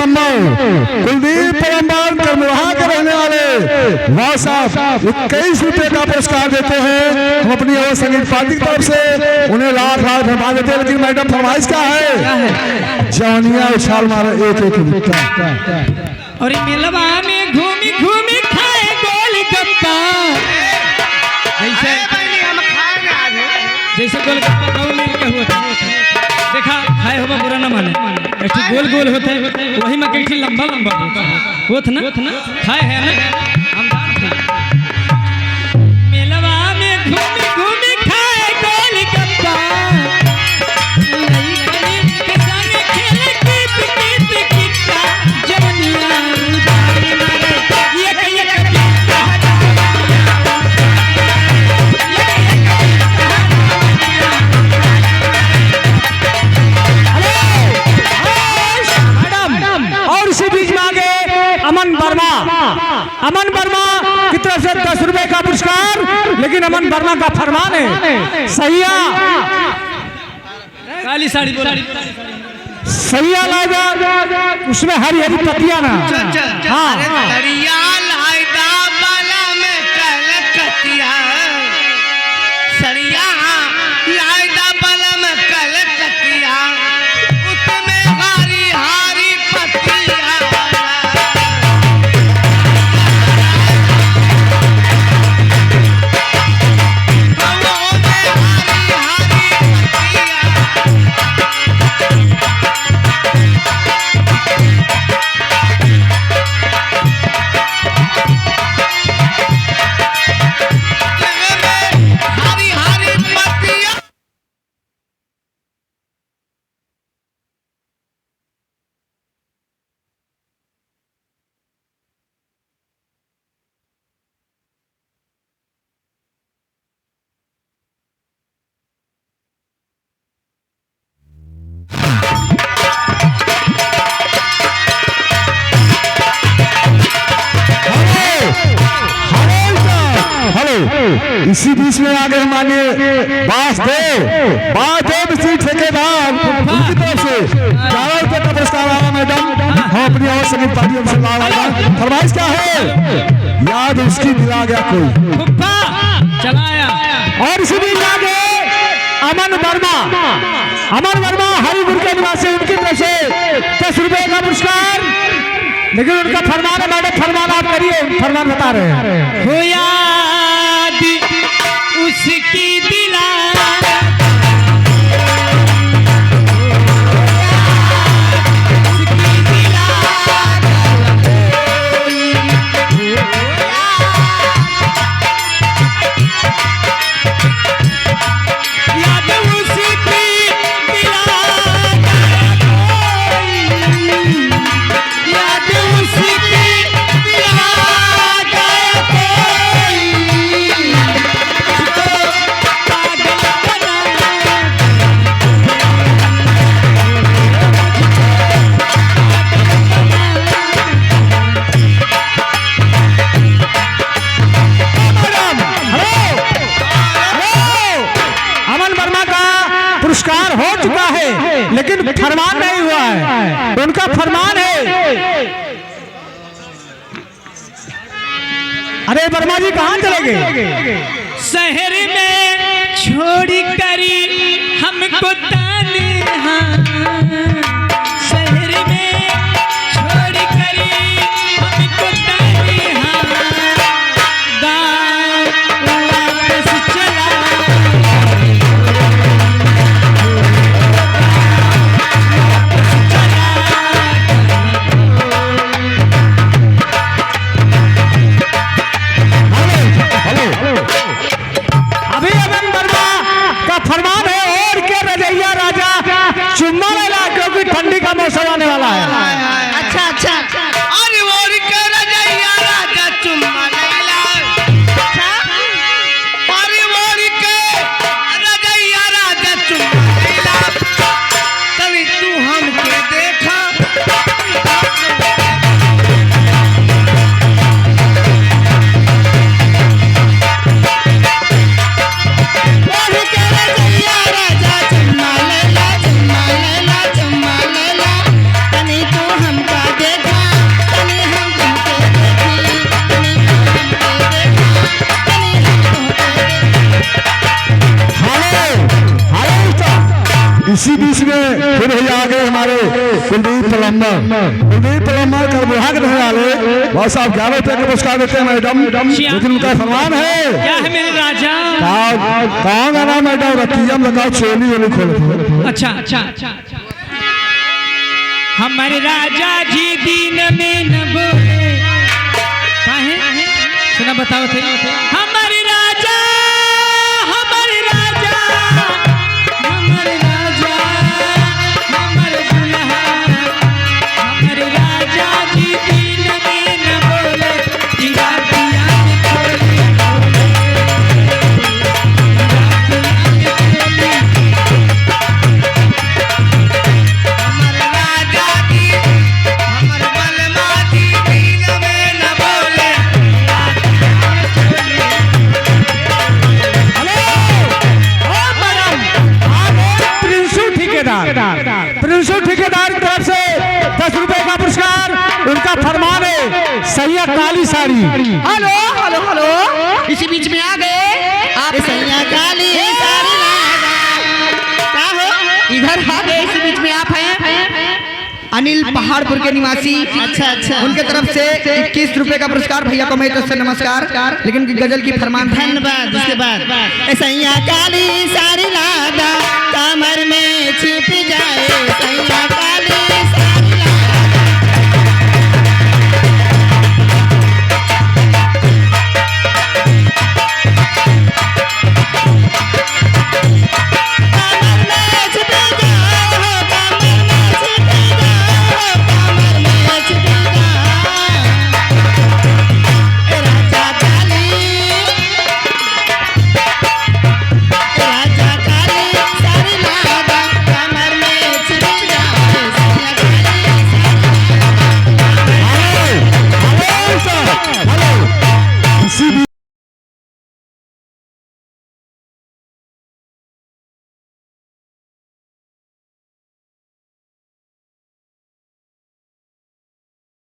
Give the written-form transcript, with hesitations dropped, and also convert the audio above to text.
कुलदीप परम्बार कर्मवाहा के रहने वाले वाह साहब 21 रुपए का पुरस्कार देते हैं। हम अपनी और संगीत पार्टी की तरफ से उन्हें लाख लाख धन्यवाद देते हैं। लेकिन मैडम फरमाइश क्या है? जवानिया उछाल मारे एक एक रुपया और मेलवा में घूमी घूमी खाए गोलगप्पा। जैसे गोलगप्पा गाँव में क्या हुआ था देखा, खाए होगा बुरा न माने, ऐसे गोल गोल होता है वही में कैसे लंबा लंबा होता ना खाए है ना हम जानते हैं। मेलवा में घूमी घूमी खाए गोलगप्पा, अमन वर्मा की तरफ से 10 रुपए का पुरस्कार। लेकिन अमन वर्मा का फरमान है सैया काली साड़ी सैया लाएगा उसमें हरी हरी पत्तियां ना। हाँ इसी बीच में आगे मानिए बासदेव श्री ठेकेदार उनकी तरफ से 11 रुपए का पुरस्कार आया। मैडम हम अपनी और संगीत पार्टियों से फरमाइश क्या है? याद उसकी दिला गया कोई चलाया। और इसी बीच आगे अमन वर्मा हरिपुर के निवासी उनकी तरफ से 10 रुपए का पुरस्कार। लेकिन उनका फरमान है मैडम, फरमान आप करिए, फरमान बता रहे हैं। हो याद उसकी दिला लेकिन फरमान नहीं हुआ है। उनका फरमान है। अरे वर्मा जी कहाँ चले गए? शहर में छोड़ी करी हमको तन्हा, शहर में छोड़ी करी हमको तन्हा, गाँव वापस चला। फरमान है और क्या रजैया राजा चुम्मा लेला क्योंकि कुलदीप प्लम्बर कर विभाग रहने वाले बहुत साहब 11 रुपए का पुरस्कार देते हैं मैडम, लेकिन उनका सम्मान है क्या है मेरे राजा? कौन गाना मैडम? रतियम लगाओ चोली वोली खोल। अच्छा अच्छा अच्छा हमारे राजा जी दीन में न बोले काहे सुना बताओ थे हमारे राजा हमारे राजा हमारे राजा हमारे दुल्हा हमारे राजा जी दीन में न बोले दिया दिया खोली प्रिंसिपल ठेकेदार की तरफ से 10 रुपए का पुरस्कार। उनका फरमान है सैया काली साड़ी। हेलो हेलो हेलो इसी बीच में आ गए आप सैया काली साड़ी क्या हो इधर आ गए इसी बीच में आप हैं अनिल पहाड़पुर के निवासी। अच्छा अच्छा उनके तरफ से 21 रुपए का पुरस्कार भैया को मैं तरफ से नमस्कार। लेकिन गजल की फरमान धन्यवाद। इसके बाद सैया काली साड़ी लादा कमर में छिप जाए सैया काली साड़ी